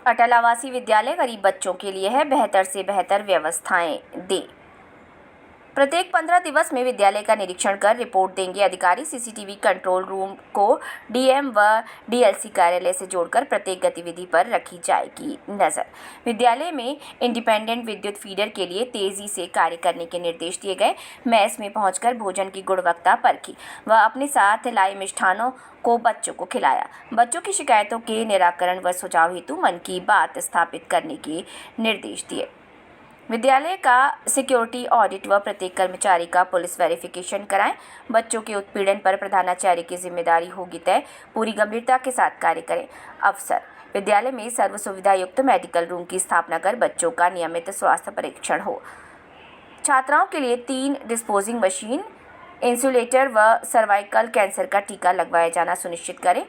अटल आवासीय विद्यालय गरीब बच्चों के लिए है, बेहतर से बेहतर व्यवस्थाएं दे। प्रत्येक 15 दिवस में विद्यालय का निरीक्षण कर रिपोर्ट देंगे अधिकारी। सीसीटीवी कंट्रोल रूम को डीएम व डीएलसी कार्यालय से जोड़कर प्रत्येक गतिविधि पर रखी जाएगी नजर। विद्यालय में इंडिपेंडेंट विद्युत फीडर के लिए तेजी से कार्य करने के निर्देश दिए गए। मेस में पहुंचकर भोजन की गुणवत्ता परखी व अपने साथ लाए मिष्ठानों को बच्चों को खिलाया। बच्चों की शिकायतों के निराकरण व सुझाव हेतु मन की बात स्थापित करने के निर्देश दिए। विद्यालय का सिक्योरिटी ऑडिट व प्रत्येक कर्मचारी का पुलिस वेरिफिकेशन कराएं। बच्चों के उत्पीड़न पर प्रधानाचार्य की जिम्मेदारी होगी तय। पूरी गंभीरता के साथ कार्य करें। अफसर विद्यालय में सर्व सुविधा युक्त मेडिकल रूम की स्थापना कर बच्चों का नियमित स्वास्थ्य परीक्षण हो। छात्राओं के लिए 3 डिस्पोजिंग मशीन, इंसुलेटर व सर्वाइकल कैंसर का टीका लगवाया जाना सुनिश्चित करें।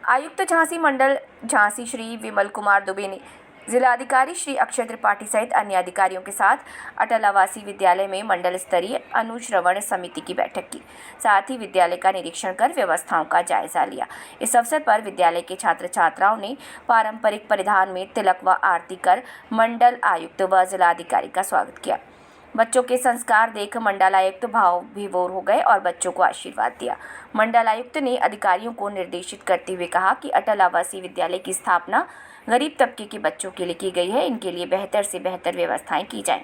आयुक्त झांसी मंडल झांसी श्री विमल कुमार दुबे ने जिलाधिकारी श्री अक्षय त्रिपाठी सहित अन्य अधिकारियों के साथ अटल आवासीय विद्यालय में मंडल स्तरीय अनुश्रवण समिति की बैठक की। साथ ही विद्यालय का निरीक्षण कर व्यवस्थाओं का जायजा लिया। इस अवसर पर विद्यालय के छात्र छात्राओं ने पारंपरिक परिधान में तिलक व आरती कर मंडल आयुक्त व जिलाधिकारी का स्वागत किया। बच्चों के संस्कार देख मंडलायुक्त भाव विभोर हो गए और बच्चों को आशीर्वाद दिया। मंडलायुक्त ने अधिकारियों को निर्देशित करते हुए कहा कि अटल आवासीय विद्यालय की स्थापना गरीब तबके के बच्चों के लिए की गई है। इनके लिए बेहतर से बेहतर व्यवस्थाएं की जाएं।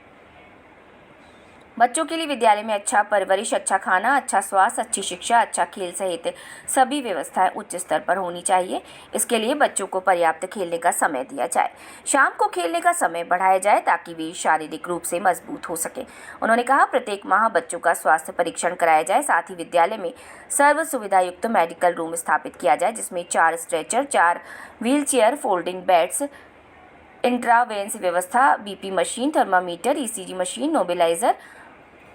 बच्चों के लिए विद्यालय में अच्छा परवरिश, अच्छा खाना, अच्छा स्वास्थ्य, अच्छी शिक्षा, अच्छा खेल सहित सभी व्यवस्थाएं उच्च स्तर पर होनी चाहिए। इसके लिए बच्चों को पर्याप्त खेलने का समय दिया जाए। शाम को खेलने का समय बढ़ाया जाए ताकि वे शारीरिक रूप से मजबूत हो सके। उन्होंने कहा प्रत्येक माह बच्चों का स्वास्थ्य परीक्षण कराया जाए। साथ ही विद्यालय में सर्व सुविधा युक्त मेडिकल रूम स्थापित किया जाए जिसमें 4 stretcher, 4 wheelchair, folding beds, intravenous व्यवस्था, BP machine, thermometer, ECG machine, nebuliser,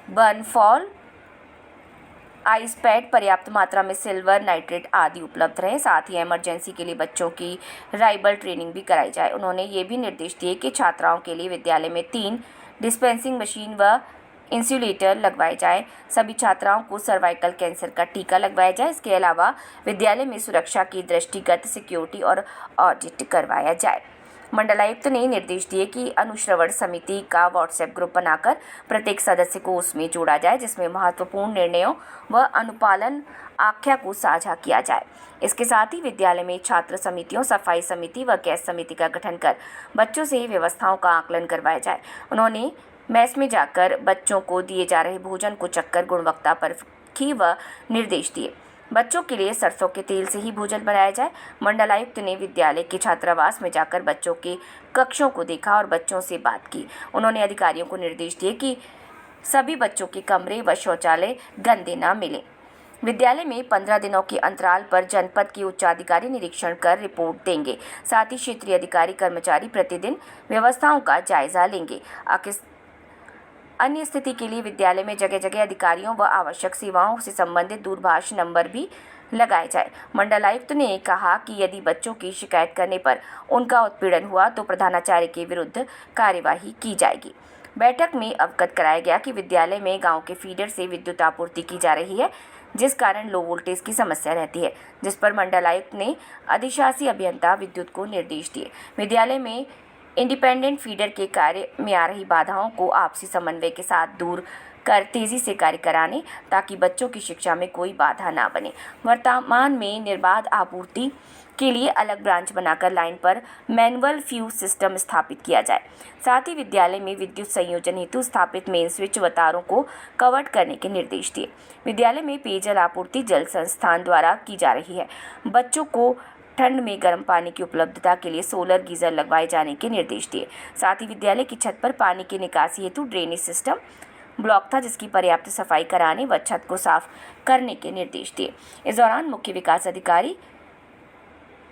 बर्नफॉल, आइस पैड, पर्याप्त मात्रा में सिल्वर नाइट्रेट आदि उपलब्ध रहे। साथ ही इमरजेंसी के लिए बच्चों की राइबल ट्रेनिंग भी कराई जाए। उन्होंने ये भी निर्देश दिए कि छात्राओं के लिए विद्यालय में 3 डिस्पेंसिंग मशीन व इंसुलेटर लगवाए जाए। सभी छात्राओं को सर्वाइकल कैंसर का टीका लगवाया जाए। इसके अलावा विद्यालय में सुरक्षा की दृष्टिगत सिक्योरिटी और ऑडिट करवाया जाए। मंडलायुक्त ने निर्देश दिए कि अनुश्रवण समिति का व्हाट्सएप ग्रुप बनाकर प्रत्येक सदस्य को उसमें जोड़ा जाए जिसमें महत्वपूर्ण निर्णयों व अनुपालन आख्या को साझा किया जाए। इसके साथ ही विद्यालय में छात्र समितियों, सफाई समिति व गैस समिति का गठन कर बच्चों से व्यवस्थाओं का आकलन करवाया जाए। उन्होंने मेस में जाकर बच्चों को दिए जा रहे भोजन को चखकर गुणवत्ता परखी व निर्देश दिए। बच्चों के लिए सरसों के तेल से ही भोजन बनाया जाए। मंडलायुक्त ने विद्यालय के छात्रावास में जाकर बच्चों के कक्षों को देखा और बच्चों से बात की। उन्होंने अधिकारियों को निर्देश दिए कि सभी बच्चों के कमरे व शौचालय गंदे न मिले। विद्यालय में 15 दिनों के अंतराल पर जनपद के उच्चाधिकारी निरीक्षण कर रिपोर्ट देंगे। साथ ही क्षेत्रीय अधिकारी कर्मचारी प्रतिदिन व्यवस्थाओं का जायजा लेंगे। अन्य स्थिति के लिए विद्यालय में जगह जगह अधिकारियों व आवश्यक सेवाओं से संबंधित दूरभाष नंबर भी लगाए जाए। मंडलायुक्त ने कहा कि यदि बच्चों की शिकायत करने पर उनका उत्पीड़न हुआ तो प्रधानाचार्य के विरुद्ध कार्यवाही की जाएगी। बैठक में अवगत कराया गया कि विद्यालय में गांव के फीडर से विद्युत आपूर्ति की जा रही है जिस कारण लो वोल्टेज की समस्या रहती है, जिस पर मंडलायुक्त ने अधिशासी अभियंता विद्युत को निर्देश दिए। विद्यालय में इंडिपेंडेंट फीडर के कार्य में आ रही बाधाओं को आपसी समन्वय के साथ दूर कर तेजी से कार्य कराने ताकि बच्चों की शिक्षा में कोई बाधा ना बने। वर्तमान में निर्बाध आपूर्ति के लिए अलग ब्रांच बनाकर लाइन पर मैनुअल फ्यूज सिस्टम स्थापित किया जाए। साथ ही विद्यालय में विद्युत संयोजन हेतु स्थापित मेन स्विच व तारों को कवर करने के निर्देश दिए। विद्यालय में पेयजल आपूर्ति जल संस्थान द्वारा की जा रही है। बच्चों को ठंड में गर्म पानी की उपलब्धता के लिए सोलर गीजर लगवाए जाने के निर्देश दिए। साथ ही विद्यालय की छत पर पानी की निकासी हेतु ड्रेनेज सिस्टम ब्लॉक था जिसकी पर्याप्त सफाई कराने व छत को साफ करने के निर्देश दिए। इस दौरान मुख्य विकास अधिकारी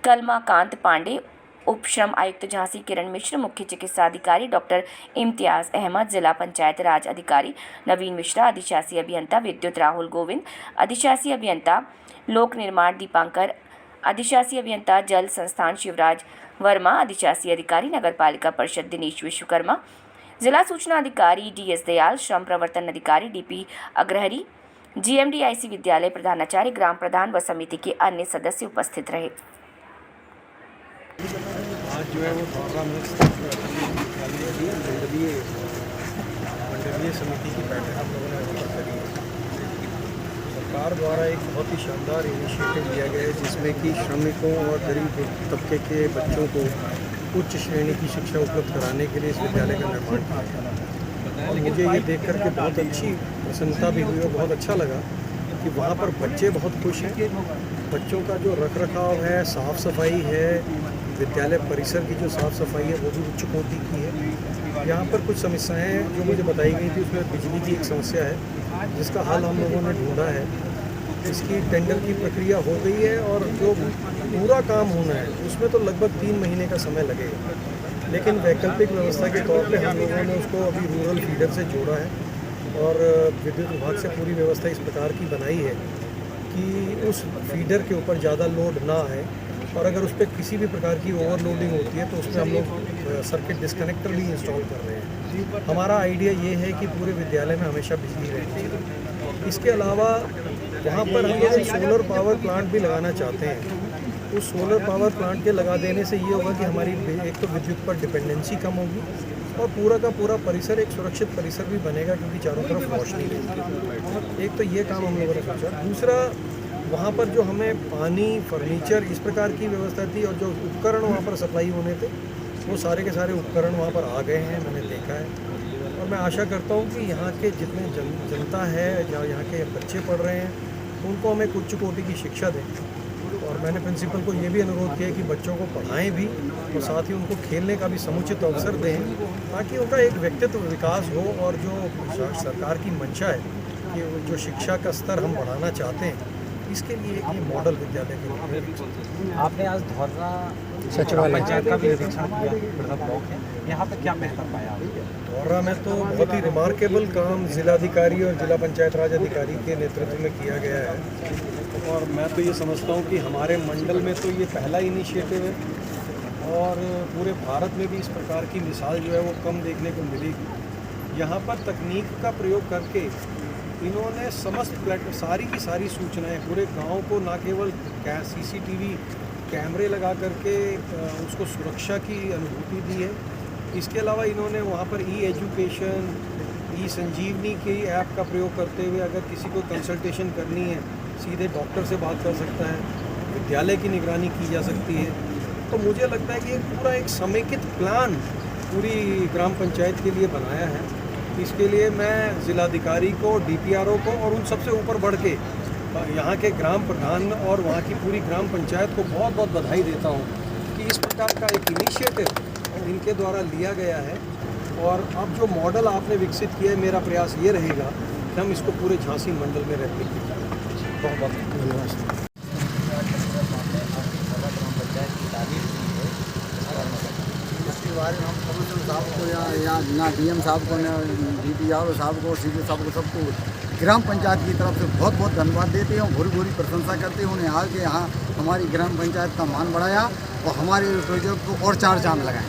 कलमाकांत पांडे, उप श्रम आयुक्त झांसी किरण मिश्र, मुख्य चिकित्सा अधिकारी डॉक्टर इम्तियाज अहमद, जिला पंचायत राज अधिकारी नवीन मिश्रा, अधिशासी अभियंता विद्युत राहुल गोविंद, अधिशासी अभियंता लोक निर्माण दीपांकर, अधिशासी अभियंता जल संस्थान शिवराज वर्मा, अधिशासी अधिकारी नगर पालिका परिषद दिनेश विश्वकर्मा, जिला सूचना अधिकारी डीएस दयाल, श्रम प्रवर्तन अधिकारी डीपी अग्रहरी, जीएमडीआईसी विद्यालय प्रधानाचार्य, ग्राम प्रधान व समिति के अन्य सदस्य उपस्थित रहे। आज जो है वो धौर्रा में मंडलीय समिति की बैठक हम लोगों ने वहाँ पर करी है। सरकार द्वारा एक बहुत ही शानदार इनिशिएटिव लिया गया है जिसमें कि श्रमिकों और गरीब तबके के बच्चों को उच्च श्रेणी की शिक्षा उपलब्ध कराने के लिए इस विद्यालय का निर्माण किया गया। और मुझे ये देख कर के बहुत अच्छी प्रसन्नता भी हुई और बहुत अच्छा लगा कि वहाँ पर बच्चे बहुत खुश हैं। बच्चों का जो रख रखाव है, साफ़ सफाई है, विद्यालय परिसर की जो साफ़ सफाई है वो भी उच्च कोटि की है। यहाँ पर कुछ समस्याएं जो मुझे बताई गई थी उसमें बिजली की एक समस्या है जिसका हल हम लोगों ने ढूंढा है। इसकी टेंडर की प्रक्रिया हो गई है और जो पूरा काम होना है उसमें तो लगभग 3 महीने का समय लगेगा, लेकिन वैकल्पिक व्यवस्था के तौर पे हम लोगों ने उसको अभी रूरल फीडर से जोड़ा है और विद्युत विभाग से पूरी व्यवस्था इस प्रकार की बनाई है कि उस फीडर के ऊपर ज़्यादा लोड ना आए और अगर उस पर किसी भी प्रकार की ओवरलोडिंग होती है तो उस पर हम लोग सर्किट डिस्कनेक्टर भी इंस्टॉल कर रहे हैं। हमारा आइडिया ये है कि पूरे विद्यालय में हमेशा बिजली रहती है। इसके अलावा वहाँ पर हम लोग सोलर पावर प्लांट भी लगाना चाहते हैं। उस सोलर पावर प्लांट के लगा देने से ये होगा कि हमारी एक तो विद्युत पर डिपेंडेंसी कम होगी और पूरा का पूरा परिसर एक सुरक्षित परिसर भी बनेगा क्योंकि चारों तरफ रोशनी रहेगी। एक तो ये काम हम लोगों ने सोचा। दूसरा, वहाँ पर जो हमें पानी, फर्नीचर इस प्रकार की व्यवस्था थी और जो उपकरण वहाँ पर सप्लाई होने थे वो सारे के सारे उपकरण वहाँ पर आ गए हैं, मैंने देखा है। और मैं आशा करता हूँ कि यहाँ के जितने जनता है या यहाँ के बच्चे पढ़ रहे हैं उनको हम एक उच्च कोटि की शिक्षा दें। और मैंने प्रिंसिपल को ये भी अनुरोध किया कि बच्चों को पढ़ाएं भी और साथ ही उनको खेलने का भी समुचित अवसर दें ताकि उनका एक व्यक्तित्व विकास हो। और जो सरकार की मंशा है कि जो शिक्षा का स्तर हम बढ़ाना चाहते हैं इसके लिए एक ये मॉडल विद्यालय के रूप में। आपने आज धौर्रा पंचायत का भी निरीक्षण किया, ब्लॉक है, यहाँ पर क्या बेहतर पाया? धौर्रा में तो बहुत ही रिमार्केबल काम जिलाधिकारी और जिला पंचायत राज अधिकारी के नेतृत्व में किया गया है और मैं तो ये समझता हूँ कि हमारे मंडल में तो ये पहला इनिशिएटिव है और पूरे भारत में भी इस प्रकार की मिसाल जो है वो कम देखने को मिलेगी। यहाँ पर तकनीक का प्रयोग करके इन्होंने समस्त सारी की सारी सूचनाएं पूरे गांव को न केवल CCTV कैमरे लगा करके उसको सुरक्षा की अनुभूति दी है, इसके अलावा इन्होंने वहाँ पर एजुकेशन, संजीवनी की ऐप का प्रयोग करते हुए अगर किसी को कंसल्टेशन करनी है सीधे डॉक्टर से बात कर सकता है, विद्यालय की निगरानी की जा सकती है। तो मुझे लगता है कि पूरा एक समेकित प्लान पूरी ग्राम पंचायत के लिए बनाया है। इसके लिए मैं जिलाधिकारी को, DPRO को और उन सबसे ऊपर बढ़ के यहाँ के ग्राम प्रधान और वहाँ की पूरी ग्राम पंचायत को बहुत बहुत बधाई देता हूँ कि इस प्रकार का एक इनिशिएटिव इनके द्वारा लिया गया है। और अब जो मॉडल आपने विकसित किया है, मेरा प्रयास ये रहेगा कि हम इसको पूरे झांसी मंडल में रेप्लिकेट करें। बहुत बहुत धन्यवाद। इसके बारे में हम कमिश्नर साहब को या DM साहब को, DPRO साहब को, CDO साहब को, सबको ग्राम पंचायत की तरफ से बहुत बहुत धन्यवाद देते हैं और भूरी भूरी प्रशंसा करते हैं। उन्हें आके यहाँ हमारी ग्राम पंचायत का मान बढ़ाया और हमारे प्रोजेक्ट को और 4 चांद लगाए।